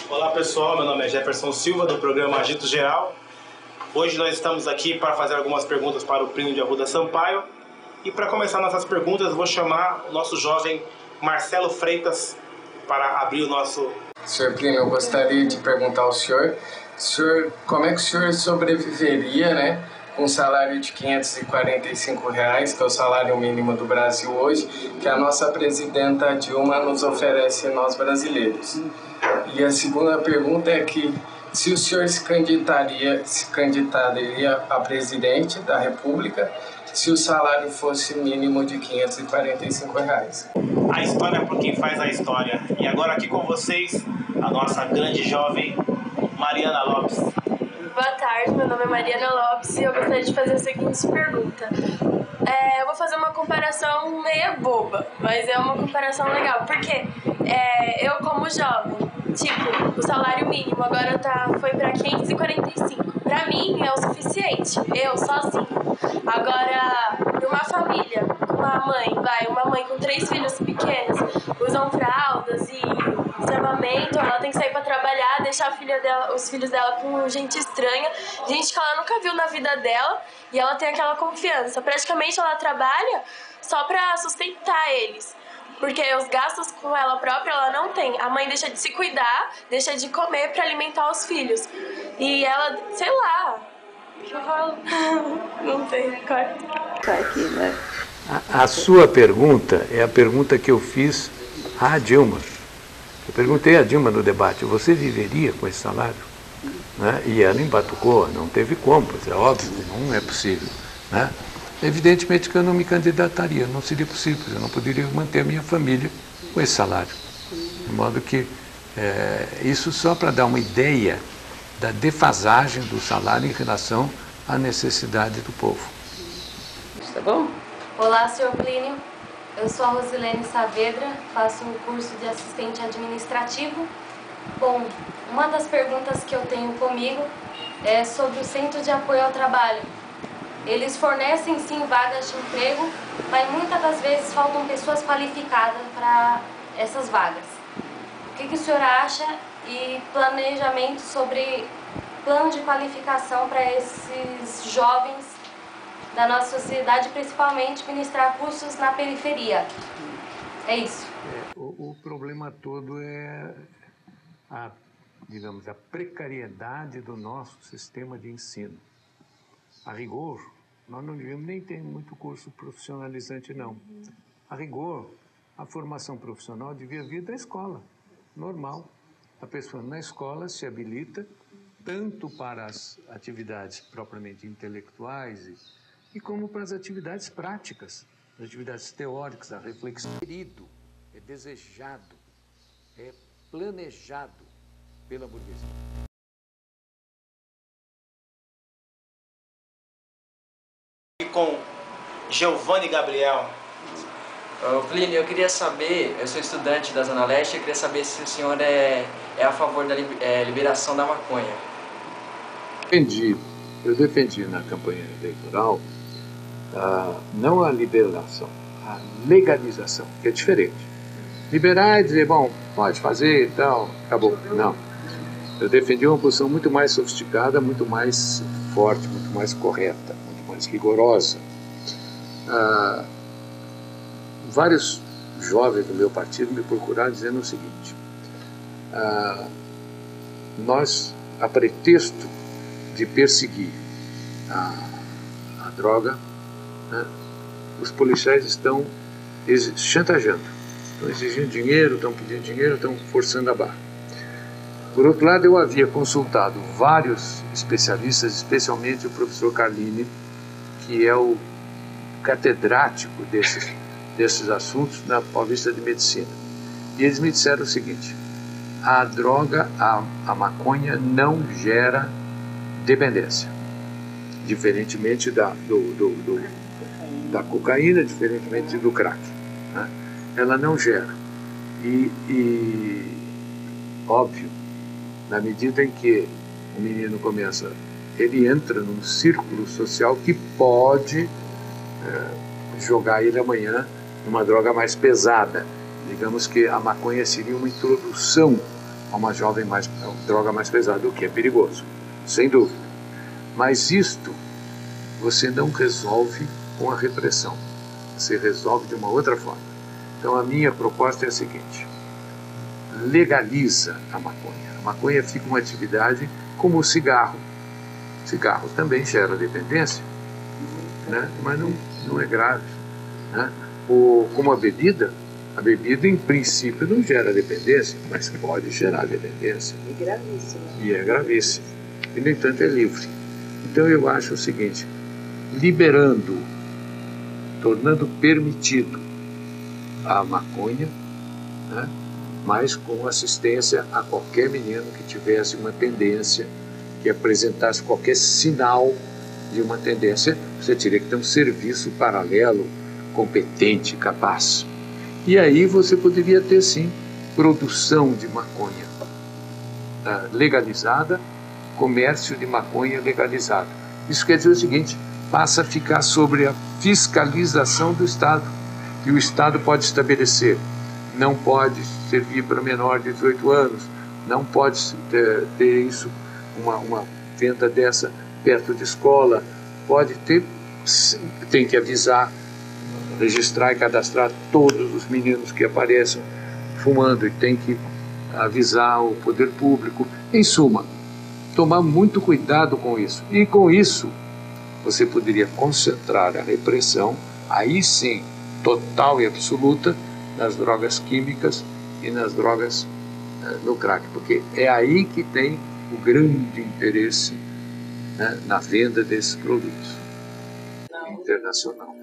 Olá pessoal, meu nome é Jefferson Silva do programa Agito Geral. Hoje nós estamos aqui para fazer algumas perguntas para o Plínio de Arruda Sampaio. E para começar nossas perguntas, eu vou chamar o nosso jovem Marcelo Freitas para abrir o nosso... Senhor Plínio, eu gostaria de perguntar ao senhor, como é que o senhor sobreviveria, né, com um salário de R$545, que é o salário mínimo do Brasil hoje, que a nossa presidenta Dilma nos oferece a nós brasileiros. E a segunda pergunta é que se o senhor se candidataria a presidente da República se o salário fosse mínimo de R$545. A história é por quem faz a história. E agora aqui com vocês, a nossa grande jovem Mariana Lopes. Boa tarde, meu nome é Mariana Lopes e eu gostaria de fazer a seguinte pergunta. Eu vou fazer uma comparação meia boba, mas é uma comparação legal, porque eu como jovem, tipo, o salário mínimo agora foi para 545. Para mim é o suficiente, eu sozinha. Agora, para uma família, uma mãe com 3 filhos pequenos, usam fraldas e se amamentam, ela tem que sair para trabalhar, deixar os filhos dela com gente estranha, gente que ela nunca viu na vida dela, e ela tem aquela confiança. Praticamente ela trabalha só para sustentar eles. Porque os gastos com ela própria ela não tem. A mãe deixa de se cuidar, deixa de comer para alimentar os filhos. E ela, sei lá, o que eu falo? Não sei, corta. Aqui, né? A sua pergunta é a pergunta que eu fiz à Dilma. Eu perguntei à Dilma no debate, você viveria com esse salário? Né? E ela embatucou, não teve como, é óbvio, não é possível. Né? Evidentemente que eu não me candidataria, não seria possível, eu não poderia manter a minha família com esse salário. De modo que isso só para dar uma ideia da defasagem do salário em relação à necessidade do povo. Tá bom? Olá, senhor Plínio. Eu sou a Rosilene Saavedra, faço o curso de assistente administrativo. Bom, uma das perguntas que eu tenho comigo é sobre o Centro de Apoio ao Trabalho. Eles fornecem sim vagas de emprego, mas muitas das vezes faltam pessoas qualificadas para essas vagas. O que o senhor acha e planejamento sobre plano de qualificação para esses jovens da nossa sociedade, principalmente ministrar cursos na periferia? É isso. O problema todo é digamos, a precariedade do nosso sistema de ensino. A rigor, nós não devíamos nem ter muito curso profissionalizante, não. A rigor, a formação profissional devia vir da escola, normal. A pessoa na escola se habilita tanto para as atividades propriamente intelectuais e como para as atividades práticas, as atividades teóricas, a reflexão. É desejado, é planejado pela burguesia. Com Giovanni Gabriel. Plínio, eu queria saber, eu sou estudante da Zona Leste, eu queria saber se o senhor é a favor da liberação da maconha. Eu defendi na campanha eleitoral não a liberação, a legalização, que é diferente. Liberar é dizer, bom, pode fazer e tal, acabou. Não. Eu defendi uma posição muito mais sofisticada, muito mais forte, muito mais correta, muito mais rigorosa. Vários jovens do meu partido me procuraram dizendo o seguinte: nós, a pretexto de perseguir a droga, né, os policiais estão chantageando, estão exigindo dinheiro, estão pedindo dinheiro, estão forçando a barra. Por outro lado, eu havia consultado vários especialistas, especialmente o professor Carlini, que é o catedrático desses assuntos na Paulista de Medicina. E eles me disseram o seguinte: a droga, a maconha não gera dependência, diferentemente da cocaína, diferentemente do crack, né? Ela não gera. E óbvio, na medida em que o menino ele entra num círculo social que pode jogar ele amanhã numa droga mais pesada. Digamos que a maconha seria uma introdução a uma droga mais pesada, o que é perigoso, sem dúvida. Mas isto você não resolve com a repressão, você resolve de uma outra forma. Então a minha proposta é a seguinte: legaliza a maconha. A maconha fica uma atividade como o cigarro. O cigarro também gera dependência, né? Mas não é grave, né? Como a bebida em princípio não gera dependência, mas pode gerar dependência. É gravíssimo. E é gravíssimo. E, no entanto, é livre. Então eu acho o seguinte: liberando, tornando permitido a maconha, né? Mas com assistência a qualquer menino que tivesse uma tendência, que apresentasse qualquer sinal de uma tendência, você teria que ter um serviço paralelo, competente, capaz. E aí você poderia ter, sim, produção de maconha legalizada, comércio de maconha legalizado. Isso quer dizer o seguinte: passa a ficar sobre a fiscalização do Estado. E o Estado pode estabelecer: não pode servir para menor de 18 anos, não pode ter isso, uma venda dessa perto de escola, pode ter, tem que avisar, registrar e cadastrar todos os meninos que apareçam fumando, e tem que avisar o poder público. Em suma, tomar muito cuidado com isso. E com isso, você poderia concentrar a repressão, aí sim, total e absoluta, nas drogas químicas e nas drogas no crack, porque é aí que tem o grande interesse, né, na venda desses produtos internacional.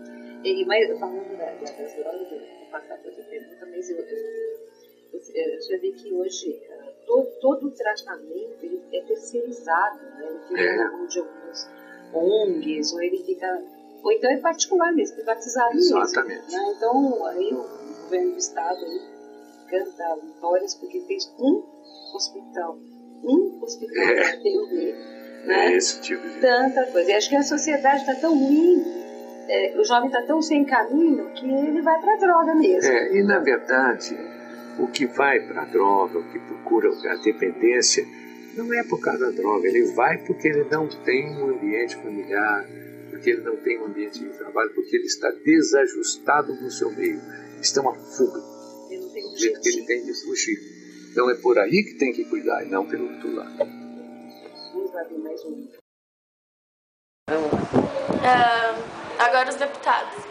Mas falando das drogas, eu vou passar para outra pergunta, mas eu já vi que hoje todo o tratamento ele é terceirizado, né? Ele fica na mão de algumas ONGs, ou então é particular mesmo, privatizado mesmo. Exatamente. Né? Então, aí o governo do estado aí canta vitórias porque fez um hospital para atender, né? Esse tipo de... Tanta coisa. E acho que a sociedade está tão ruim, o jovem está tão sem caminho que ele vai para a droga mesmo. E na verdade, o que vai para a droga, o que procura a dependência, não é por causa da droga, ele vai porque ele não tem um ambiente familiar, porque ele não tem um ambiente de trabalho, porque ele está desajustado no seu meio. Isso é uma fuga, Ele não tem do jeito que ele tem de fugir. Então é por aí que tem que cuidar, e não pelo outro lado. Vamos lá ver mais um. Agora os deputados.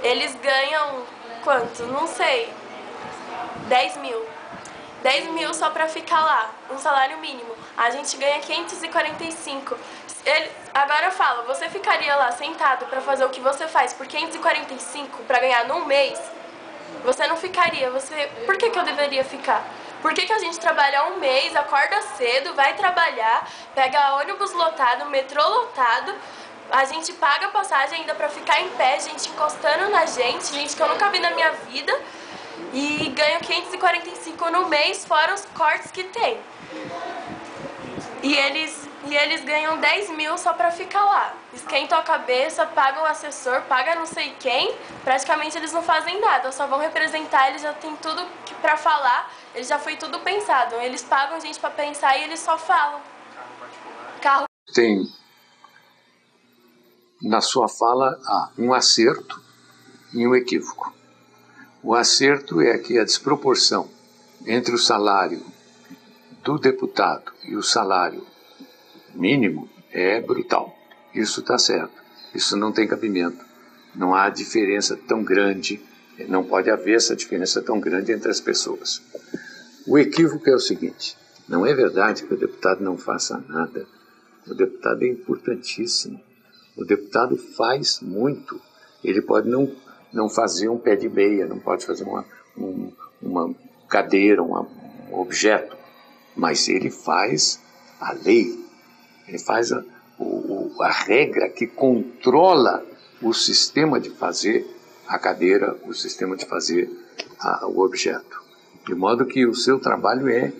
Eles ganham quanto? Não sei. 10 mil. 10 mil só pra ficar lá, um salário mínimo. A gente ganha 545. Agora eu falo, você ficaria lá sentado pra fazer o que você faz por 545 pra ganhar num mês? Você não ficaria. Por que eu deveria ficar? Por que a gente trabalha um mês, acorda cedo, vai trabalhar, pega ônibus lotado, metrô lotado, a gente paga passagem ainda pra ficar em pé, gente encostando na gente que eu nunca vi na minha vida, e ganho 545 no mês, fora os cortes que tem. E eles ganham 10 mil só pra ficar lá. Esquentam a cabeça, pagam o assessor, pagam não sei quem. Praticamente eles não fazem nada, só vão representar, eles já têm tudo pra falar, eles já foi tudo pensado. Eles pagam gente pra pensar e eles só falam. Carro. Tem na sua fala um acerto e um equívoco. O acerto é que a desproporção entre o salário do deputado e o salário mínimo é brutal. Isso está certo. Isso não tem cabimento. Não há diferença tão grande, não pode haver essa diferença tão grande entre as pessoas. O equívoco é o seguinte: não é verdade que o deputado não faça nada. O deputado é importantíssimo. O deputado faz muito. Ele pode não fazer um pé de meia, não pode fazer uma cadeira, um objeto, mas ele faz a lei, ele faz a regra que controla o sistema de fazer a cadeira, o sistema de fazer o objeto. De modo que o seu trabalho é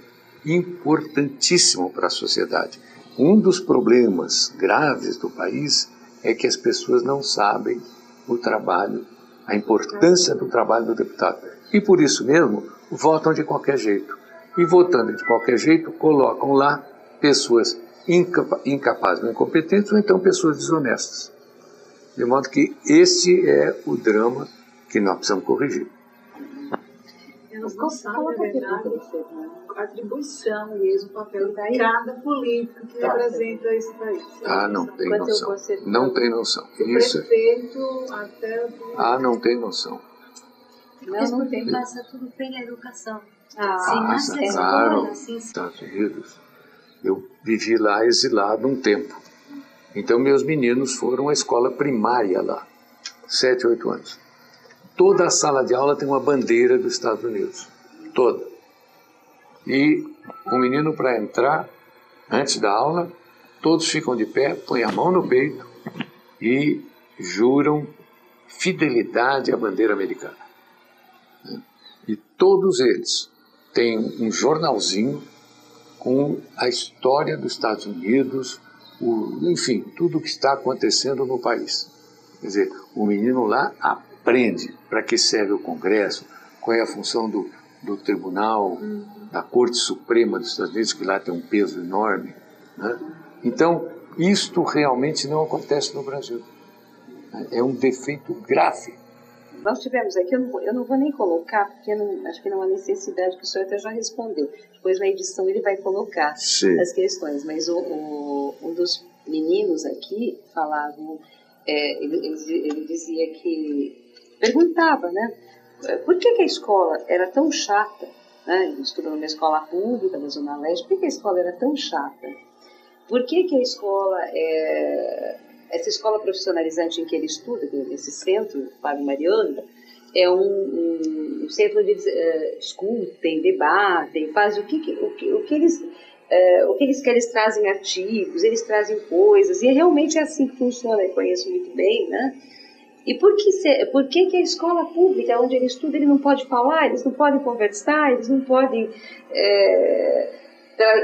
importantíssimo para a sociedade. Um dos problemas graves do país é que as pessoas não sabem o trabalho, a importância do trabalho do deputado. E por isso mesmo, votam de qualquer jeito. E votando de qualquer jeito, colocam lá pessoas incapazes ou incompetentes, ou então pessoas desonestas. De modo que este é o drama que nós precisamos corrigir. Elas não sabem, na verdade, a atribuição mesmo, o papel de cada político que representa esse país. Não tem noção. Não tem noção. Isso. Prefeito até não tem noção. Não tem. Passa tudo pela educação. Claro, nos Estados Unidos. Eu vivi lá exilado um tempo. Então meus meninos foram à escola primária lá, 7, 8 anos. Toda a sala de aula tem uma bandeira dos Estados Unidos, toda. E o menino, para entrar, antes da aula, todos ficam de pé, põem a mão no peito e juram fidelidade à bandeira americana. E todos eles têm um jornalzinho com a história dos Estados Unidos, enfim, tudo o que está acontecendo no país. Quer dizer, o menino lá aprende para que serve o Congresso, qual é a função do Tribunal, da Corte Suprema dos Estados Unidos, que lá tem um peso enorme, né? Então, isto realmente não acontece no Brasil. É um defeito grave. Nós tivemos aqui, eu não vou nem colocar, porque acho que não há necessidade, que o senhor até já respondeu. Depois na edição ele vai colocar as questões, mas um dos meninos aqui falavam, ele dizia que, perguntava, né, por que a escola era tão chata, né, ele estudou numa escola pública da Zona Leste, por que a escola era tão chata? Por que a escola, essa escola profissionalizante em que ele estuda, esse centro, Fábio Mariano, é um centro onde eles escutem, debatem, fazem o que eles querem, eles trazem artigos, eles trazem coisas, e realmente é assim que funciona, eu conheço muito bem, né? E por que a escola pública, onde ele estuda, ele não pode falar, eles não podem conversar, eles não podem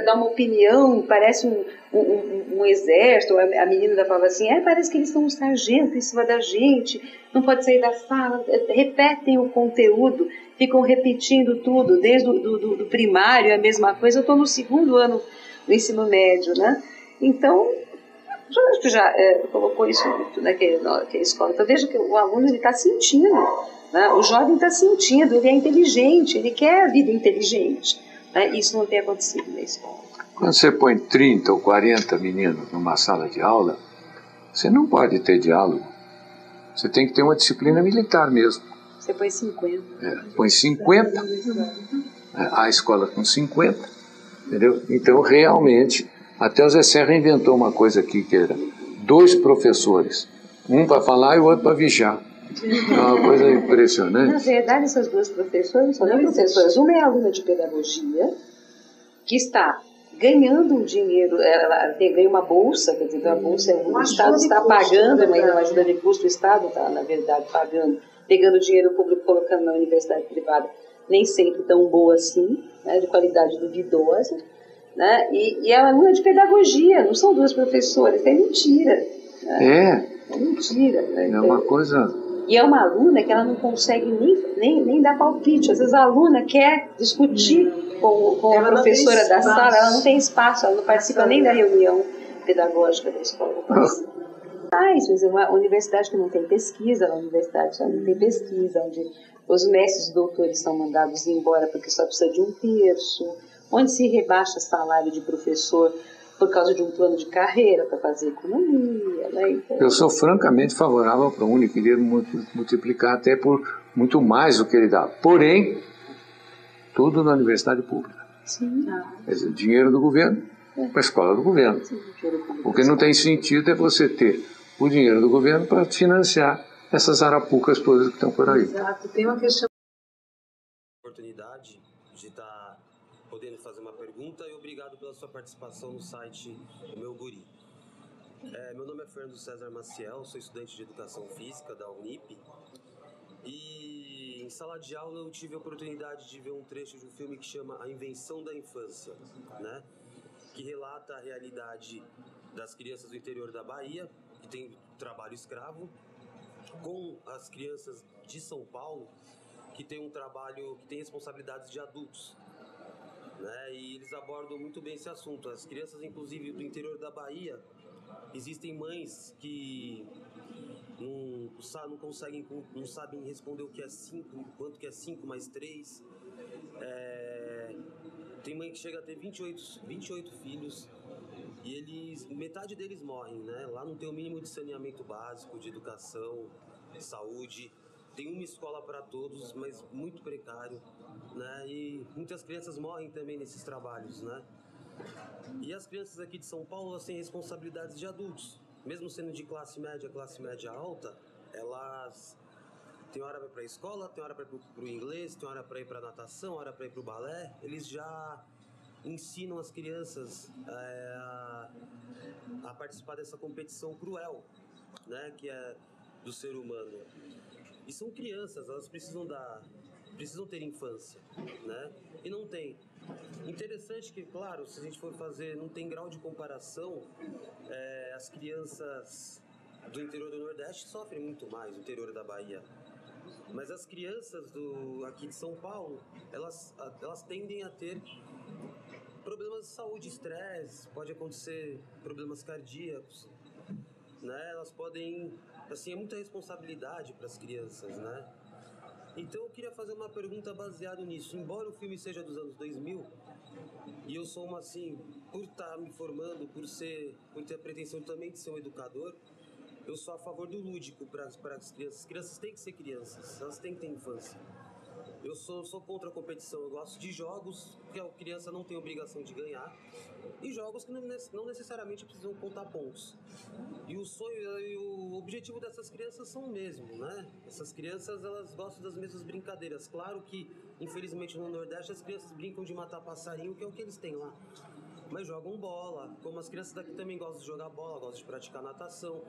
dar uma opinião, parece um exército, a menina falava assim, parece que eles são um sargento em cima da gente, não pode sair da sala, repetem o conteúdo, ficam repetindo tudo, desde do primário, a mesma coisa. Eu estou no 2º ano do ensino médio, né? Então, acho que já colocou isso naquela escola. Então, veja que o aluno está sentindo, né? O jovem está sentindo, ele é inteligente, ele quer a vida inteligente. Né? Isso não tem acontecido na escola. Quando você põe 30 ou 40 meninos numa sala de aula, você não pode ter diálogo. Você tem que ter uma disciplina militar mesmo. Você põe 50. Põe 50, a escola com 50, entendeu? Então, realmente, até o Zé Serra inventou uma coisa aqui, que era 2 professores, um para falar e o outro para vigiar. É uma coisa impressionante. Na verdade, essas 2 professoras são nem professoras. Uma é aluna de pedagogia, que está ganhando um dinheiro, ela ganha uma bolsa, quer dizer, a bolsa o Estado está pagando, mas uma ajuda de custo, o Estado está, na verdade, pagando, pegando dinheiro público, colocando na universidade privada, nem sempre tão boa assim, né, de qualidade duvidosa, né, e ela é aluna de pedagogia, não são 2 professoras, é mentira. Né? É mentira. Né? É uma coisa... E é uma aluna que ela não consegue nem dar palpite. Às vezes a aluna quer discutir com a professora da sala, ela não tem espaço, ela não participa nem da reunião pedagógica da escola. Mas é uma universidade que não tem pesquisa, é uma universidade que não tem pesquisa, onde os mestres e doutores são mandados embora porque só precisa de 1/3, onde se rebaixa salário de professor por causa de um plano de carreira para fazer economia. Né? Então, eu sou francamente favorável para o Uni, queria multiplicar até por muito mais do que ele dá. Porém, tudo na universidade pública. Sim. Quer dizer, dinheiro do governo para a escola do governo. Sim, o que não tem sentido é você ter o dinheiro do governo para financiar essas arapucas todas que estão por aí. Exato. Tem uma questão... Oportunidade de estar podendo fazer uma pergunta e obrigado pela sua participação no site do Meu Guri. Meu nome é Fernando César Maciel, sou estudante de Educação Física da Unip e em sala de aula eu tive a oportunidade de ver um trecho de um filme que chama A Invenção da Infância, né? Que relata a realidade das crianças do interior da Bahia, que tem trabalho escravo, com as crianças de São Paulo, que tem um trabalho, que tem responsabilidades de adultos. né? E eles abordam muito bem esse assunto. As crianças, inclusive, do interior da Bahia, existem mães que não conseguem, não sabem responder o que é 5, quanto que é 5 mais 3. Tem mãe que chega a ter 28 filhos e metade deles morrem, né? Lá não tem o mínimo de saneamento básico, de educação, de saúde. Tem uma escola para todos, mas muito precário, né? E muitas crianças morrem também nesses trabalhos, né? E as crianças aqui de São Paulo, elas têm responsabilidades de adultos. Mesmo sendo de classe média alta, elas têm hora para ir para a escola, tem hora para ir para o inglês, tem hora para ir para a natação, hora para ir para o balé. Eles já ensinam as crianças a participar dessa competição cruel, né, que é do ser humano. E são crianças, elas precisam ter infância, né? E não tem. Interessante que, claro, se a gente for fazer, não tem grau de comparação, as crianças do interior do Nordeste sofrem muito mais, do interior da Bahia. Mas as crianças aqui de São Paulo, elas tendem a ter problemas de saúde, estresse, pode acontecer problemas cardíacos, né? Elas podem, assim, é muita responsabilidade para as crianças, né? Então eu queria fazer uma pergunta baseada nisso. Embora o filme seja dos anos 2000, e eu sou por estar me formando, por ter a pretensão também de ser um educador, eu sou a favor do lúdico para as crianças. As crianças têm que ser crianças, elas têm que ter infância. Eu sou contra a competição, eu gosto de jogos que a criança não tem obrigação de ganhar e jogos que não necessariamente precisam contar pontos. E o sonho e o objetivo dessas crianças são o mesmo, né? Essas crianças, elas gostam das mesmas brincadeiras. Claro que, infelizmente, no Nordeste as crianças brincam de matar passarinho, que é o que eles têm lá. Mas jogam bola, como as crianças daqui também gostam de jogar bola, gostam de praticar natação.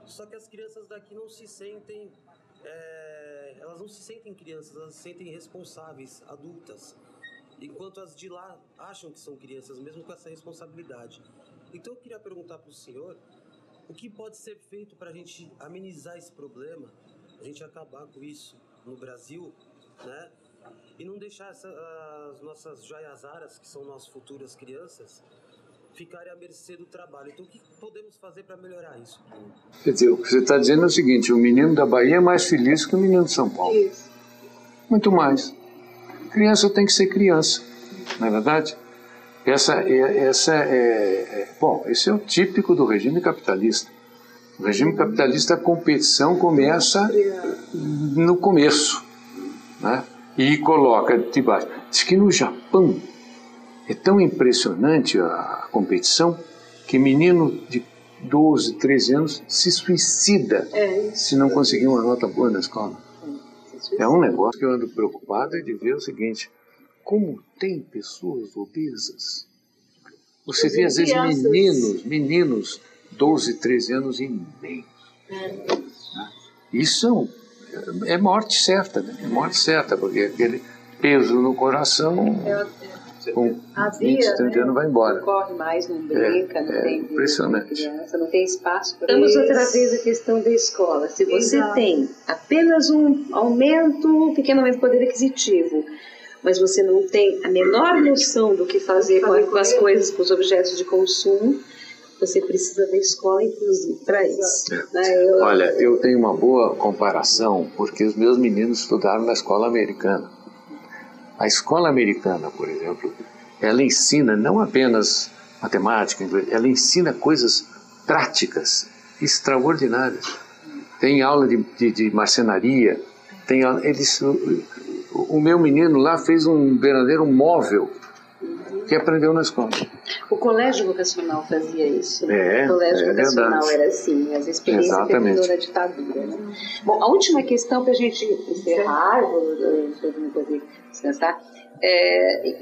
Só que as crianças daqui não se sentem... elas não se sentem crianças, elas se sentem responsáveis, adultas. Enquanto as de lá acham que são crianças, mesmo com essa responsabilidade. Então eu queria perguntar para o senhor, o que pode ser feito para a gente amenizar esse problema, a gente acabar com isso no Brasil, né? E não deixar as nossas joias-aras, que são nossas futuras crianças, ficarem à mercê do trabalho. Então o que podemos fazer para melhorar isso? Quer dizer, o que você está dizendo é o seguinte, o menino da Bahia é mais feliz que o menino de São Paulo. Isso. Muito mais. Criança tem que ser criança, não é verdade? Bom, esse é o típico do regime capitalista. O regime capitalista, a competição começa no começo, né? E coloca de baixo. Diz que no Japão é tão impressionante a competição que menino de 12, 13 anos se suicida se não conseguir uma nota boa na escola. É um negócio que eu ando preocupado de ver o seguinte, como tem pessoas obesas. Você vê, às vezes, meninos 12, 13 anos imensos. Isso é morte certa, né? É morte certa, porque aquele peso no coração, com 20, 30 anos, vai embora. Não corre mais, não brinca, não tem impressionante. Criança, não tem espaço para Vamos outra vez a questão da escola. Se você tem apenas um pequeno aumento de poder aquisitivo, mas você não tem a menor noção do que fazer com as coisas, com os objetos de consumo, você precisa da escola, inclusive, para isso. Olha, eu tenho uma boa comparação, porque os meus meninos estudaram na escola americana. A escola americana, por exemplo, ela ensina não apenas matemática, inglês, ela ensina coisas práticas, extraordinárias. Tem aula de marcenaria, o meu menino lá fez um verdadeiro móvel que aprendeu na escola. O colégio vocacional fazia isso. O colégio vocacional era assim, as experiências que terminou na ditadura. Né? Bom, a última questão para a gente encerrar, todo mundo poder descansar,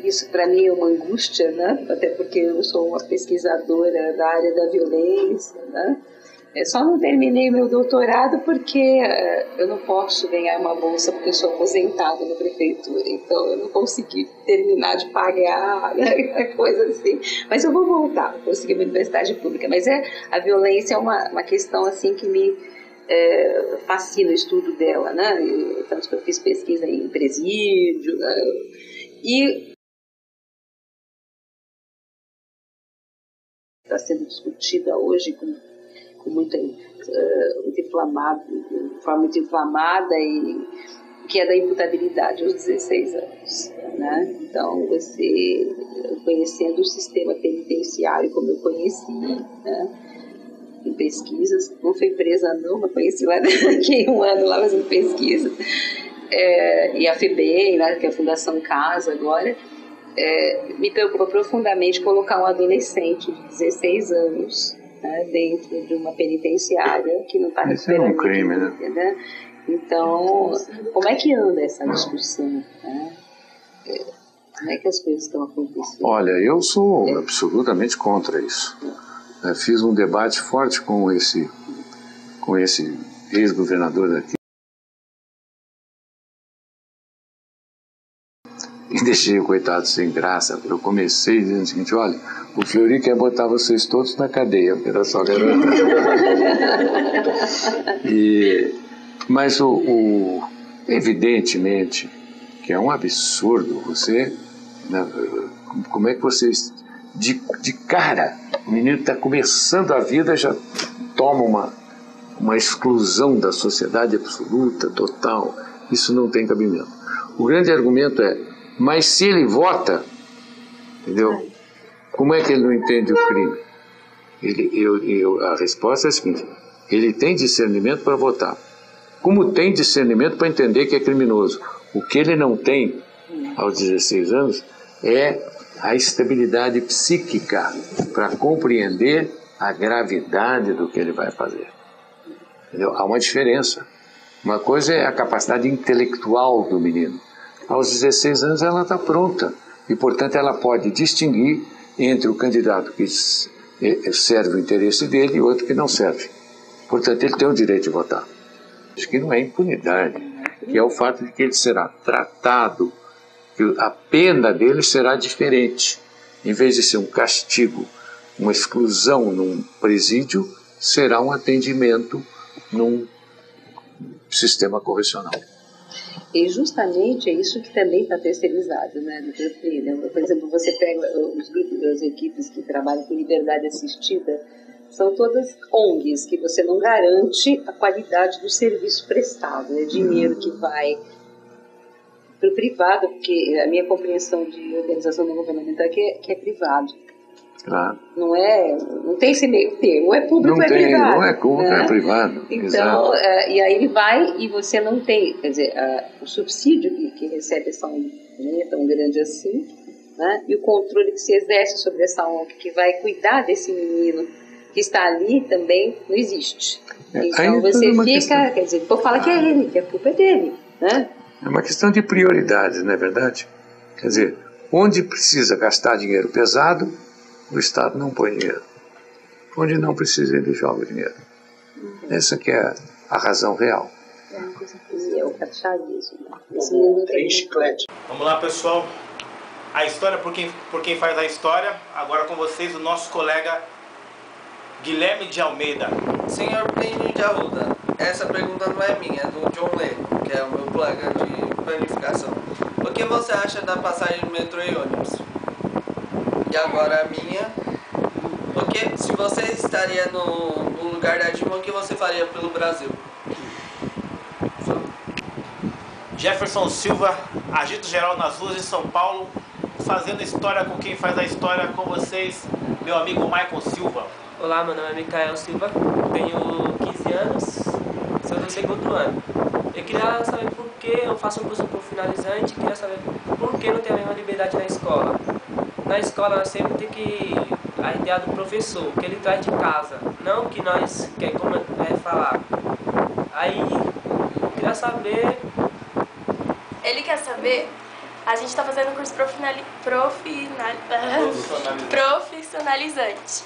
isso para mim é uma angústia, né? Até porque eu sou uma pesquisadora da área da violência, né? Só não terminei meu doutorado porque eu não posso ganhar uma bolsa porque eu sou aposentada na prefeitura, então eu não consegui terminar de pagar, né, coisa assim. Mas eu vou voltar, vou conseguir uma universidade pública. Mas a violência é uma questão assim que me fascina o estudo dela, né? Tanto que eu fiz pesquisa em presídio, né? E está sendo discutida hoje com muito inflamado, de forma muito inflamada, e que é da imputabilidade aos 16 anos. Né? Então, você, conhecendo o sistema penitenciário como eu conheci, né? Em pesquisas, não fui presa não, mas conheci lá, fiquei um ano lá fazendo pesquisa, e a FEBEM, né, que é a Fundação Casa agora, me preocupa profundamente colocar um adolescente de 16 anos, né, dentro de uma penitenciária que não está recuperando. Isso é um crime, né? Então, como é que anda essa discussão? Né? Como é que as coisas estão acontecendo? Olha, eu sou absolutamente contra isso. Fiz um debate forte com esse ex-governador daqui. E deixei o coitado sem graça. Eu comecei dizendo o seguinte: olha, o Fleury quer botar vocês todos na cadeia, era só garota. Mas evidentemente que é um absurdo você, né, como é que vocês, de cara, o menino está começando a vida, já toma uma exclusão da sociedade absoluta, total. Isso não tem cabimento. O grande argumento é: mas se ele vota, entendeu? Como é que ele não entende o crime? A resposta é a seguinte: ele tem discernimento para votar. Como tem discernimento para entender que é criminoso. O que ele não tem, aos 16 anos, é a estabilidade psíquica para compreender a gravidade do que ele vai fazer. Entendeu? Há uma diferença. Uma coisa é a capacidade intelectual do menino. Aos 16 anos ela está pronta e, portanto, ela pode distinguir entre o candidato que serve o interesse dele e outro que não serve. Portanto, ele tem o direito de votar. Acho que não é impunidade, que é o fato de que ele será tratado, que a pena dele será diferente. Em vez de ser um castigo, uma exclusão num presídio, será um atendimento num sistema correcional. E justamente é isso que também está terceirizado, né, no perfil. Por exemplo, você pega os grupos, as equipes que trabalham com liberdade assistida, são todas ONGs, que você não garante a qualidade do serviço prestado. É dinheiro que vai para o privado, porque a minha compreensão de organização não governamental é que é privado. Claro. Não tem esse meio termo, ou é público ou é privado. Não é público, né? É privado. Então, e aí ele vai e você não tem, quer dizer, o subsídio que recebe essa ONG não é tão grande assim, né? E o controle que se exerce sobre essa ONG, que vai cuidar desse menino que está ali, também não existe. Então você fica, quer dizer, depois fala que é ele, que a culpa é dele, né? É uma questão de prioridades, não é verdade? Quer dizer, onde precisa gastar dinheiro pesado, o Estado não põe dinheiro. Onde não precisa, ele joga o dinheiro. Essa que é a razão real. É o capitalismo. Esse mundo tem chiclete. Vamos lá, pessoal. A história por quem faz a história. Agora com vocês o nosso colega Guilherme de Almeida. Senhor Plínio de Arruda, essa pergunta não é minha, é do John Lê, que é o meu colega de planificação. O que você acha da passagem do metrô e ônibus? E agora a minha, porque se você estaria no lugar da Dilma, o que você faria pelo Brasil? Jefferson Silva, agito geral nas ruas de São Paulo, fazendo história com quem faz a história, com vocês, meu amigo Michael Silva. Olá, meu nome é Micael Silva, tenho 15 anos, sou do segundo ano. Eu queria saber por que eu faço um curso finalizante, queria saber por que não tem a mesma liberdade na escola. Na escola nós sempre tem que a ideia do professor, que ele traz de casa, não que nós quer falar. Aí, eu queria saber... Ele quer saber, a gente está fazendo um curso profissionalizante.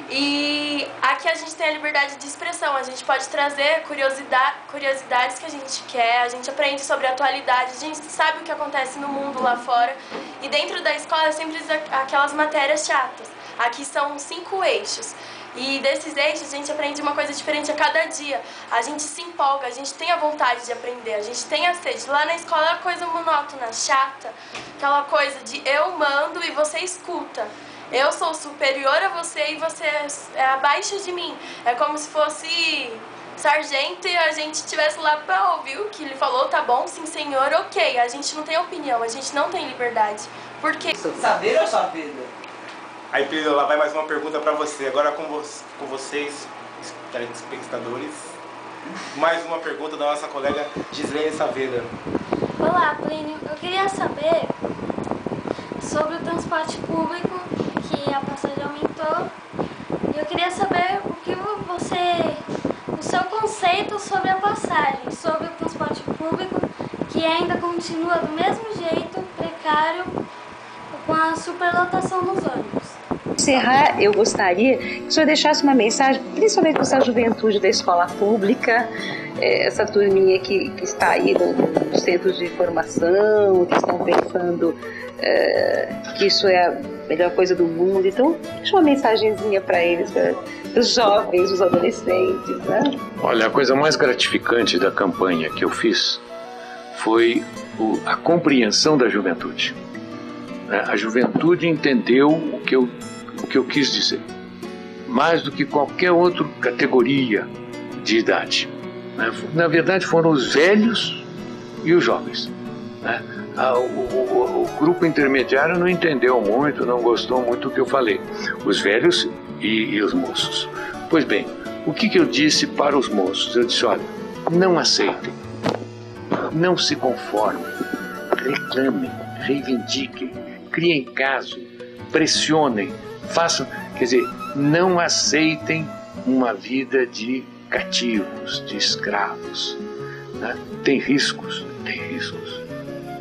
E aqui a gente tem a liberdade de expressão, a gente pode trazer curiosidades que a gente quer, a gente aprende sobre a atualidade, a gente sabe o que acontece no mundo lá fora. E dentro da escola é sempre aquelas matérias chatas. Aqui são 5 eixos. E desses eixos a gente aprende uma coisa diferente a cada dia. A gente se empolga, a gente tem a vontade de aprender, a gente tem a sede. Lá na escola é coisa monótona, chata, aquela coisa de eu mando e você escuta. eu sou superior a você e você é abaixo de mim. É como se fosse sargento e a gente estivesse lá pra ouvir o que ele falou, tá bom, sim senhor, ok. A gente não tem opinião, a gente não tem liberdade. Porque... Saber ou Saavedra? Aí, Pedro, lá vai mais uma pergunta pra você. Agora com vocês, telespectadores, mais uma pergunta da nossa colega Gislene Saavedra. Olá, Plínio. Eu queria saber sobre o transporte público, que a passagem aumentou. E eu queria saber o seu conceito sobre a passagem, sobre o transporte público, que ainda continua do mesmo jeito, precário, com a superlotação nos ônibus. Para encerrar, eu gostaria que o senhor deixasse uma mensagem, principalmente para essa juventude da escola pública, essa turminha que está aí nos centros de formação, que estão pensando que isso é a melhor coisa do mundo. Então, deixa uma mensagenzinha para eles, os jovens, os adolescentes, né? Olha, a coisa mais gratificante da campanha que eu fiz foi a compreensão da juventude. A juventude entendeu o que eu quis dizer, mais do que qualquer outra categoria de idade. Na verdade, foram os velhos e os jovens. O grupo intermediário não entendeu muito, não gostou muito do que eu falei. Os velhos e os moços. Pois bem, o que eu disse para os moços? Eu disse, olha, não aceitem, não se conformem, reclamem, reivindiquem, criem caso, pressionem, façam, quer dizer, não aceitem uma vida de cativos, de escravos. Tem riscos, tem riscos.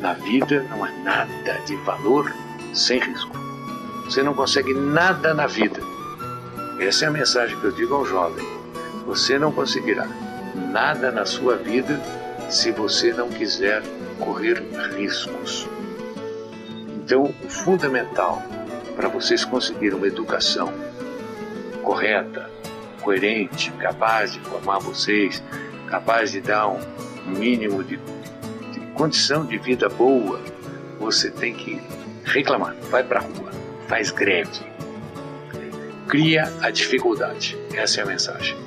Na vida não há nada de valor sem risco. Você não consegue nada na vida. Essa é a mensagem que eu digo ao jovem. Você não conseguirá nada na sua vida se você não quiser correr riscos. Então, o fundamental para vocês conseguirem uma educação correta, coerente, capaz de formar vocês, capaz de dar um mínimo de condição de vida boa, você tem que reclamar, vai para a rua, faz greve, cria a dificuldade. Essa é a mensagem.